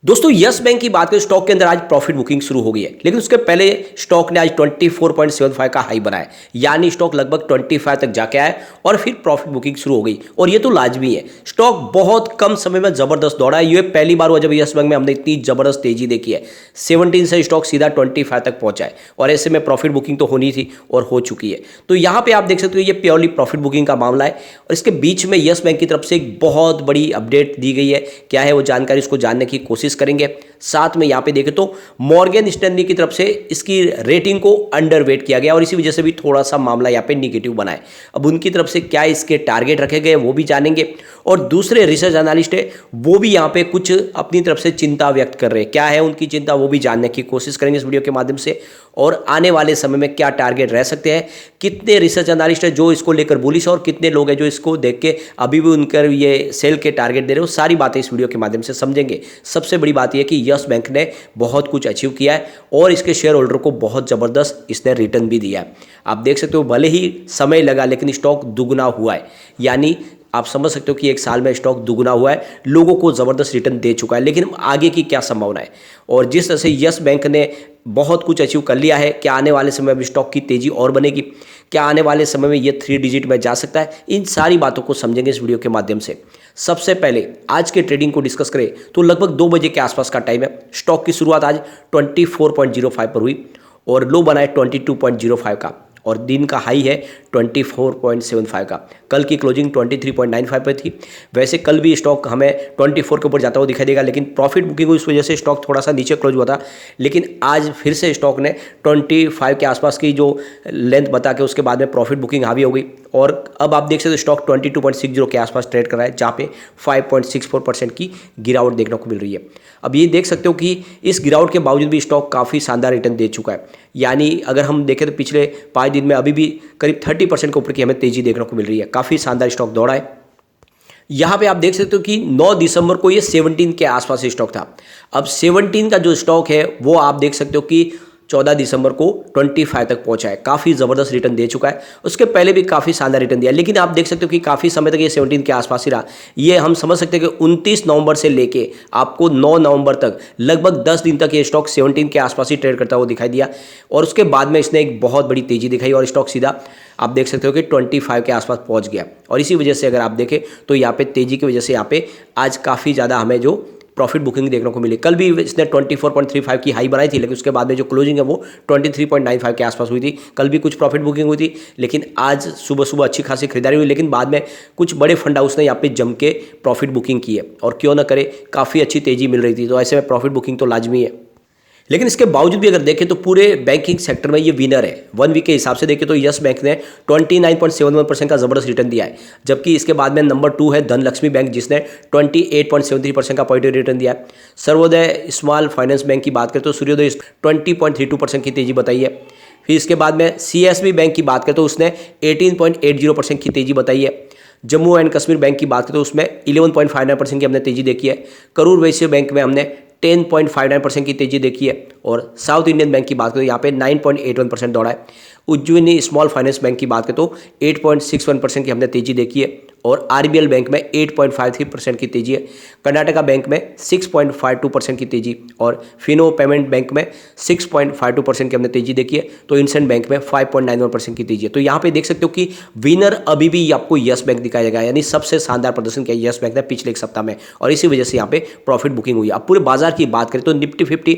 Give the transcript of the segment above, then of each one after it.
दोस्तों yes bank की बात करें स्टॉक के अंदर आज प्रॉफिट बुकिंग शुरू हो गई है, लेकिन उसके पहले स्टॉक ने आज 24.75 का हाई बनाया, यानी स्टॉक लगभग 25 तक जाके आया और फिर प्रॉफिट बुकिंग शुरू हो गई। और ये तो लाजमी है, स्टॉक बहुत कम समय में जबरदस्त दौड़ा है। ये पहली बार हुआ जब यस बैंक में हमने इतनी जबरदस्त तेजी देखी है। 17 से स्टॉक सीधा 25 तक पहुंचा है और ऐसे में प्रॉफिट बुकिंग तो होनी थी और हो चुकी है। तो यहाँ पे आप देख सकते हो ये प्योरली प्रॉफिट बुकिंग का मामला है और इसके बीच में यस बैंक की तरफ से एक बहुत बड़ी अपडेट दी गई है। क्या है वो जानकारी, उसको जानने की कोशिश करेंगे। साथ में यहां पे देखें तो मॉर्गन स्टैनली की तरफ से इसकी रेटिंग को अंडरवेट किया गया और इसी वजह से भी थोड़ा सा मामला यहां पे निगेटिव बना है। अब उनकी तरफ से क्या इसके टारगेट रखे गए वो भी जानेंगे और दूसरे रिसर्च एनालिस्ट है वो भी यहां पे कुछ अपनी तरफ से चिंता व्यक्त कर रहे हैं। क्या है उनकी चिंता वो भी जानने की कोशिश करेंगे इस वीडियो के माध्यम से। और आने वाले समय में क्या टारगेट रह सकते हैं, कितने रिसर्च एनालिस्ट है जो इसको लेकर बुलिश और कितने लोग हैं जो इसको देख के अभी भी उनकर ये सेल के टारगेट दे रहे हो, सारी बातें इस वीडियो के माध्यम से समझेंगे। सबसे बड़ी बात यह कि यस बैंक ने बहुत कुछ अचीव किया है और इसके शेयर होल्डर को बहुत जबरदस्त इसने रिटर्न भी दिया है। आप देख सकते हो भले ही समय लगा लेकिन स्टॉक दुगना हुआ है, यानी आप समझ सकते हो कि एक साल में स्टॉक दुगना हुआ है, लोगों को जबरदस्त रिटर्न दे चुका है। लेकिन आगे की क्या संभावना है और जिस तरह से यस बैंक ने बहुत कुछ अचीव कर लिया है, क्या आने वाले समय में स्टॉक की तेजी और बनेगी, क्या आने वाले समय में ये 3 डिजिट में जा सकता है, इन सारी बातों को समझेंगे इस वीडियो के माध्यम से। सबसे पहले आज के ट्रेडिंग को डिस्कस करें तो लगभग 2 बजे के आसपास का टाइम है। स्टॉक की शुरुआत आज 24.05 पर हुई और लो बना है 22.05 का और दिन का हाई है 24.75 का। कल की क्लोजिंग 23.95 पर थी। वैसे कल भी स्टॉक हमें 24 के ऊपर जाता हुआ दिखाई देगा, लेकिन प्रॉफिट बुकिंग हुई इस वजह से स्टॉक थोड़ा सा नीचे क्लोज हुआ था। लेकिन आज फिर से स्टॉक ने 25 के आसपास की जो लेंथ बता के उसके बाद में प्रॉफिट बुकिंग हावी हो गई और अब आप देख सकते हो स्टॉक 22.60 के आसपास ट्रेड कर रहा है, जहाँ पे 5.64% की गिरावट देखने को मिल रही है। अब ये देख सकते हो कि इस गिरावट के बावजूद भी स्टॉक काफ़ी शानदार रिटर्न दे चुका है। यानी अगर हम देखें तो पिछले 5 दिन में अभी भी करीब 30% के ऊपर की हमें तेजी देखने को मिल रही है। काफ़ी शानदार स्टॉक दौड़ा है। यहाँ पे आप देख सकते हो कि 9 दिसंबर को ये 17 के आसपास स्टॉक था। अब 17 का जो स्टॉक है वो आप देख सकते हो कि 14 दिसंबर को 25 तक पहुंचा है। काफ़ी ज़बरदस्त रिटर्न दे चुका है। उसके पहले भी काफ़ी शानदार रिटर्न दिया, लेकिन आप देख सकते हो कि काफ़ी समय तक ये 17 के आसपास ही रहा। ये हम समझ सकते हैं कि 29 नवंबर से लेके आपको 9 नवंबर तक लगभग 10 दिन तक ये स्टॉक 17 के आसपास ही ट्रेड करता हुआ दिखाई दिया और उसके बाद में इसने एक बहुत बड़ी तेज़ी दिखाई और स्टॉक सीधा आप देख सकते हो कि 25 के आसपास पहुँच गया। और इसी वजह से अगर आप देखें तो यहाँ पे तेज़ी की वजह से यहाँ पे आज काफ़ी ज़्यादा हमें जो प्रॉफिट बुकिंग देखने को मिली। कल भी इसने 24.35 की हाई बनाई थी, लेकिन उसके बाद में जो क्लोजिंग है वो 23.95 के आसपास हुई थी। कल भी कुछ प्रॉफिट बुकिंग हुई थी, लेकिन आज सुबह सुबह अच्छी खासी खरीदारी हुई, लेकिन बाद में कुछ बड़े फंड हाउस ने यहाँ पे जम के प्रॉफिट बुकिंग की है और क्यों ना करे, काफ़ी अच्छी तेजी मिल रही थी। तो ऐसे में प्रॉफिट बुकिंग तो लाजमी है। लेकिन इसके बावजूद भी अगर देखें तो पूरे बैंकिंग सेक्टर में ये विनर है। 1 वीक के हिसाब से देखें तो यस बैंक ने 29.71% का जबरदस्त रिटर्न दिया है, जबकि इसके बाद में नंबर 2 है धनलक्ष्मी बैंक जिसने 28.73% का पॉजिटिव रिटर्न दिया है। सर्वोदय स्मॉल फाइनेंस बैंक की बात करें तो सूर्योदय 20.32% की तेजी बताई है। फिर इसके बाद में CSB बैंक की बात करें तो उसने 18.80% की तेजी बताई है। जम्मू एंड कश्मीर बैंक की बात करें तो उसमें 11.59% की हमने तेजी देखी है। करूर वैश्य बैंक में हमने 10.59% की तेजी देखी है और साउथ इंडियन बैंक की बात करें तो यहाँ पे 9.81% दौड़ा है। उज्जैनी स्मॉल फाइनेंस बैंक की बात करें तो 8.61% की हमने तेजी देखी है और RBL बैंक में 8.53% की तेजी है। कर्नाटका बैंक में 6.52% की तेजी और फिनो पेमेंट बैंक में 6.52% की हमने तेजी देखी है। तो इंसेंट बैंक में 5.91% की तेजी है। तो यहाँ पे देख सकते हो कि विनर अभी भी आपको यस बैंक दिखाया जाएगा, यानी सबसे शानदार प्रदर्शन किया यस बैंक ने पिछले एक सप्ताह में और इसी वजह से यहाँ पे प्रॉफिट बुकिंग हुई। अब पूरे बाजार की बात करें तो निफ्टी 50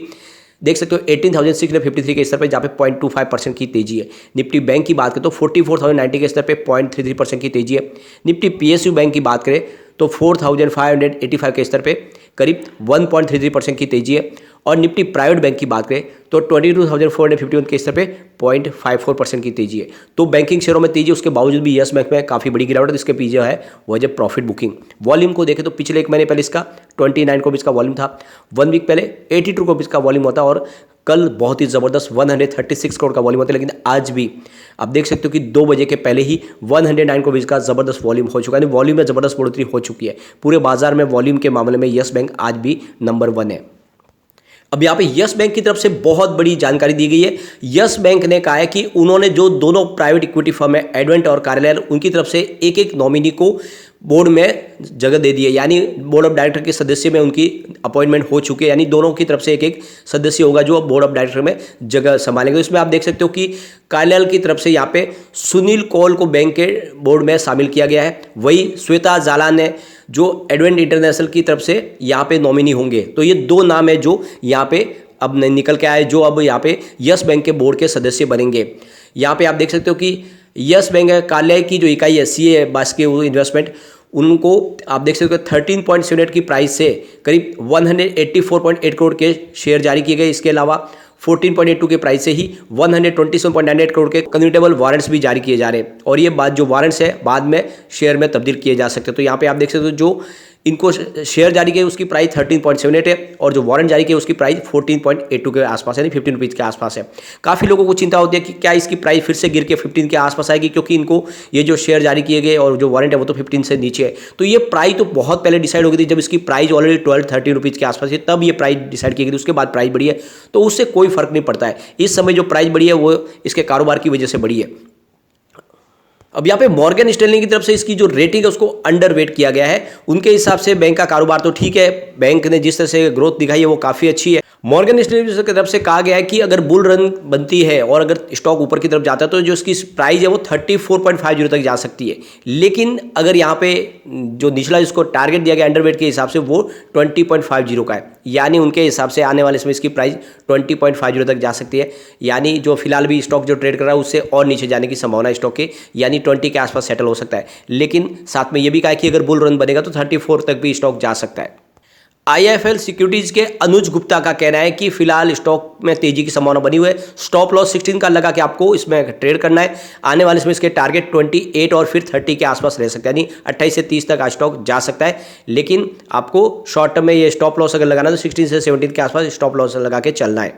देख सकते हो 18,653 के स्तर पर जहाँ पे 0.25% की तेजी है। निफ्टी बैंक की बात करें तो 44,090 के स्तर पे 0.33% की तेजी है। निफ्टी PSU बैंक की बात करें तो 4,585 के स्तर पे करीब 1.33% की तेजी है और निफ्टी प्राइवेट बैंक की बात करें तो 22,451 के स्तर पे 0.54% की तेजी है। तो बैंकिंग शेयरों में तेजी उसके बावजूद भी यस बैंक में काफ़ी बड़ी गिरावट है। इसके पीछे है वह जब प्रॉफिट बुकिंग। वॉल्यूम को देखें तो पिछले 1 महीने पहले इसका 29 करोड़ का वॉल्यूम था। 1 वीक पहले 82 करोड़ का वॉल्यूम होता और कल बहुत ही ज़बरदस्त 136 करोड़ का वॉल्यूम होता है। लेकिन आज भी आप देख सकते हो कि 2 बजे के पहले ही 109 करोड़ का ज़बरदस्त वॉल्यूम हो चुका है। वॉल्यूम में ज़बरदस्त बढ़ोतरी हो चुकी है। पूरे बाजार में वॉल्यूम के मामले में यस बैंक आज भी नंबर 1 है। अब यहाँ पे यस बैंक की तरफ से बहुत बड़ी जानकारी दी गई है। यस बैंक ने कहा है कि उन्होंने जो दोनों प्राइवेट इक्विटी फर्म है एडवेंट और कार्यालय, उनकी तरफ से एक एक नॉमिनी को बोर्ड में जगह दे दी है, यानी बोर्ड ऑफ डायरेक्टर के सदस्य में उनकी अपॉइंटमेंट हो चुके हैं, यानी दोनों की तरफ से एक एक सदस्य होगा जो अब बोर्ड ऑफ डायरेक्टर में जगह संभालेंगे। तो इसमें आप देख सकते हो कि कार्यालय की तरफ से यहाँ पे सुनील कौल को बैंक के बोर्ड में शामिल किया गया है, वही श्वेता जालान ने जो एडवेंट इंटरनेशनल की तरफ से यहाँ पे नॉमिनी होंगे। तो ये दो नाम है जो यहाँ पे अब निकल के आए, जो अब यहाँ पे यस बैंक के बोर्ड के सदस्य बनेंगे। यहाँ पे आप देख सकते हो कि यस बैंक कार्यालय की जो इकाई है CA बास्के इन्वेस्टमेंट, उनको आप देख सकते हो 13.78 की प्राइस से करीब 184.8 करोड़ के शेयर जारी किए गए। इसके अलावा 14.82 के प्राइस से ही 127.98 करोड़ के कन्वर्टेबल वारंट्स भी जारी किए जा रहे हैं, और ये बात जो वारंट्स है बाद में शेयर में तब्दील किए जा सकते हैं। तो यहाँ पे आप देख सकते हो जो इनको शेयर जारी किए उसकी प्राइस 13.78 है, और जो वारंट जारी किए उसकी प्राइस 14.82 के आसपास है, यानी 15 रुपीज़ के आसपास है। काफ़ी लोगों को चिंता होती है कि क्या इसकी प्राइस फिर से गिर के 15 के आसपास आएगी, क्योंकि इनको ये जो शेयर जारी किए गए और जो वारंट है वो तो 15 से नीचे है। तो ये प्राइस तो बहुत पहले डिसाइड हो गई थी, जब इसकी प्राइस ऑलरेडी 12-13 रुपीज़ के आसपास है, तब ये प्राइस डिसाइड की गई थी। उसके बाद प्राइस बढ़ी है, तो उससे कोई फर्क नहीं पड़ता है। इस समय जो प्राइस बढ़ी है वो इसके कारोबार की वजह से बढ़ी है। अब यहाँ पे मॉर्गन स्टैनली की तरफ से इसकी जो रेटिंग है उसको अंडर वेट किया गया है। उनके हिसाब से बैंक का कारोबार तो ठीक है, बैंक ने जिस तरह से ग्रोथ दिखाई है वो काफ़ी अच्छी है। मॉर्गन स्टैनली की तरफ से कहा गया है कि अगर बुल रन बनती है और अगर स्टॉक ऊपर की तरफ जाता है तो जो इसकी प्राइस है वो 34.50 तक जा सकती है। लेकिन अगर यहाँ पे जो निचला इसको टारगेट दिया गया अंडरवेट के हिसाब से वो 20.50 का है, यानी उनके हिसाब से आने वाले समय इसकी प्राइस 20.50 तक जा सकती है। यानी जो फिलहाल भी स्टॉक जो ट्रेड कर रहा है उससे और नीचे जाने की संभावना है स्टॉक के, यानी 20 के आसपास सेटल हो सकता है। लेकिन साथ में ये भी कहा कि अगर बुल रन बनेगा तो 34 तक भी स्टॉक जा सकता है। IIFL सिक्योरिटीज के अनुज गुप्ता का कहना है कि फिलहाल स्टॉक में तेजी की संभावना बनी हुई है। स्टॉप लॉस 16 का लगा कि आपको इसमें ट्रेड करना है। आने वाले समय इसके टारगेट 28 और फिर 30 के आसपास रह सकता है, यानी 28 से 30 तक स्टॉक जा सकता है। लेकिन आपको शॉर्ट टर्म में ये स्टॉप लॉस अगर लगाना है तो 16 से 17 के आसपास स्टॉप लॉस लगा के चलना है।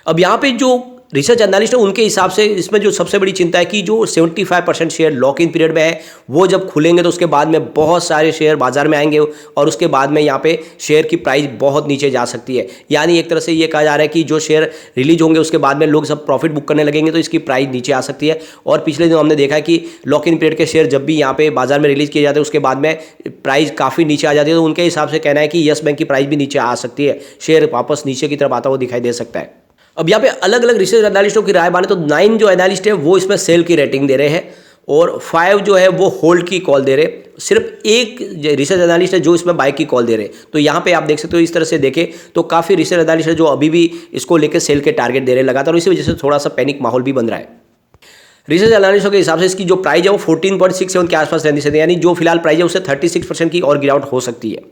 अब यहाँ पे जो रिसर्च एनालिस्ट है उनके हिसाब से इसमें जो सबसे बड़ी चिंता है कि जो 75% शेयर लॉक इन पीरियड में है वो जब खुलेंगे तो उसके बाद में बहुत सारे शेयर बाजार में आएंगे और उसके बाद में यहाँ पे शेयर की प्राइस बहुत नीचे जा सकती है। यानी एक तरह से ये कहा जा रहा है कि जो शेयर रिलीज होंगे उसके बाद में लोग सब प्रॉफिट बुक करने लगेंगे तो इसकी प्राइस नीचे आ सकती है। और पिछले दिनों हमने देखा है कि लॉक इन पीरियड के शेयर जब भी यहाँ पे बाजार में रिलीज किए जाते हैं उसके बाद में प्राइस काफ़ी नीचे आ जाती है। तो उनके हिसाब से कहना है कि यस बैंक की प्राइस भी नीचे आ सकती है, शेयर वापस नीचे की तरफ आता हुआ दिखाई दे सकता है। अब यहाँ पे अलग अलग रिसर्च एनालिस्टों की राय माने तो 9 जो एनालिस्ट है वो इसमें सेल की रेटिंग दे रहे हैं और 5 जो है वो होल्ड की कॉल दे रहे हैं। सिर्फ एक रिसर्च एनालिस्ट है जो इसमें बाय की कॉल दे रहे हैं। तो यहाँ पे आप देख सकते हो इस तरह से देखें तो काफ़ी रिसर्च एनालिस्ट है जो अभी भी इसको लेकर सेल के टारगेट दे रहे हैं लगातार, और इसी वजह से थोड़ा सा पैनिक माहौल भी बन रहा है। रिसर्च एनालिस्टों के हिसाब से इसकी जो प्राइस है वो 14.67 के आसपास रहनी चाहिए, यानी जो फिलहाल प्राइस है उससे 36% की और गिरावट हो सकती है।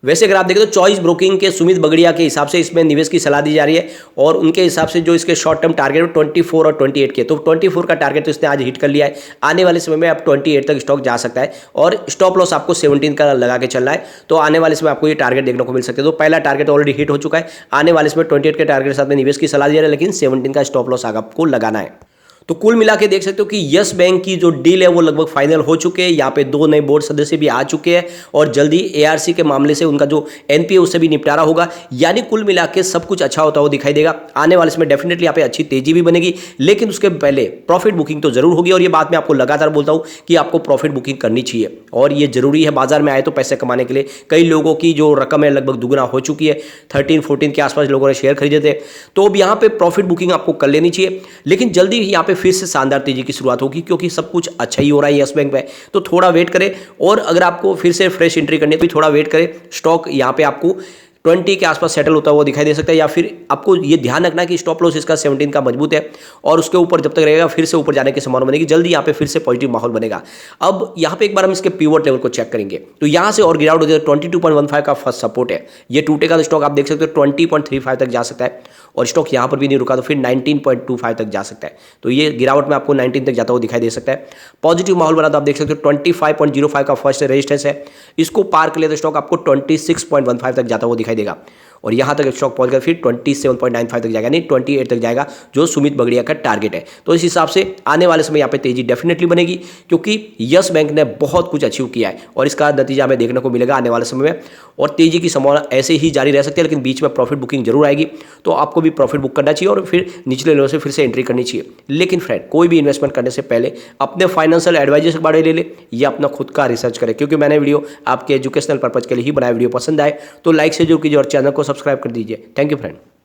वैसे अगर आप देखें तो चॉइस ब्रोकिंग के सुमित बगड़िया के हिसाब से इसमें निवेश की सलाह दी जा रही है और उनके हिसाब से जो इसके शॉर्ट टर्म टारगेट है 24 और 28 के, तो 24 का टारगेट तो इसने आज हिट कर लिया है। आने वाले समय में अब 28 तक स्टॉक जा सकता है और स्टॉप लॉस आपको 17 का लगा के चलना है। तो आने वाले समय आपको ये टारगेट देखने को मिल सकते हैं। तो पहला टारगेट ऑलरेडी हिट हो चुका है, आने वाले समय 28 के टारगेट के साथ में निवेश की सलाह दी जा रही है, लेकिन 17 का स्टॉप लॉस आपको लगाना है। तो कुल मिला के देख सकते हो कि यस बैंक की जो डील है वो लगभग फाइनल हो चुके हैं। यहाँ पे 2 नए बोर्ड सदस्य भी आ चुके हैं और जल्दी ARC के मामले से उनका जो NPA उससे भी निपटारा होगा। यानी कुल मिला के सब कुछ अच्छा होता हुआ दिखाई देगा। आने वाले समय डेफिनेटली यहाँ पे अच्छी तेजी भी बनेगी, लेकिन उसके पहले प्रॉफिट बुकिंग तो जरूर होगी। और ये बात मैं आपको लगातार बोलता हूँ कि आपको प्रॉफिट बुकिंग करनी चाहिए और ये जरूरी है। बाजार में आए तो पैसे कमाने के लिए कई लोगों की जो रकम है लगभग दुगुना हो चुकी है। 13-14 के आसपास लोगों ने शेयर खरीदे थे, तो अब यहाँ पे प्रॉफिट बुकिंग आपको कर लेनी चाहिए। लेकिन जल्दी यहाँ पे फिर से शानदार तेजी की शुरुआत होगी क्योंकि सब कुछ अच्छा ही हो रहा है यस बैंक में। तो थोड़ा वेट करें और अगर आपको फिर से फ्रेश एंट्री करनी है तो थोड़ा वेट करें। स्टॉक यहाँ पे आपको 20 के आसपास सेटल होता हुआ दिखाई दे सकता है, या फिर आपको ये ध्यान रखना कि स्टॉप लॉस इसका 17 का मजबूत है और उसके ऊपर जब तक रहेगा फिर से ऊपर जाने की संभावना बनेगी। जल्दी यहाँ पे फिर से पॉजिटिव माहौल बनेगा। अब यहाँ पे एक बार हम इसके पिवट लेवल को चेक करेंगे तो यहाँ से और गिरावट होती है। 22.15 का फर्स्ट सपोर्ट है, ये टूटेगा तो स्टॉक आप देख सकते हो 20.35 तक जा सकता है और स्टॉक यहाँ पर भी नहीं रुका तो फिर 19.25 तक जा सकता है। तो ये गिरावट में आपको 19 तक जाता हुआ दिखाई दे सकता है। पॉजिटिव माहौल बना तो आप देख सकते हो 25.05 का फर्स्ट रेजिस्टेंस है, इसको पार कर ले तो स्टॉक आपको 26.15 तक जाता हुआ दिखाई देगा और यहाँ तक स्टॉक पहुँच कर फिर 27.95 तक जाएगा, यानी 28 तक जाएगा, जो सुमित बगड़िया का टारगेट है। तो इस हिसाब से आने वाले समय यहाँ पे तेजी डेफिनेटली बनेगी, क्योंकि यस बैंक ने बहुत कुछ अचीव किया है और इसका नतीजा हमें देखने को मिलेगा आने वाले समय में। और तेजी की संभावना ऐसे ही जारी रह सकती है, लेकिन बीच में प्रॉफिट बुकिंग जरूर आएगी, तो आपको भी प्रॉफिट बुक करना चाहिए और फिर निचले लेवल से फिर से एंट्री करनी चाहिए। लेकिन फ्रेंड, कोई भी इन्वेस्टमेंट करने से पहले अपने फाइनेंशियल एडवाइजर से बारे ले ले या अपना खुद का रिसर्च करें, क्योंकि मैंने वीडियो आपके एजुकेशनल पर्पज के लिए ही बनाया। वीडियो पसंद आए तो लाइक से जरूर कीजिए और चैनल को सब्सक्राइब कर दीजिए। Thank you friend.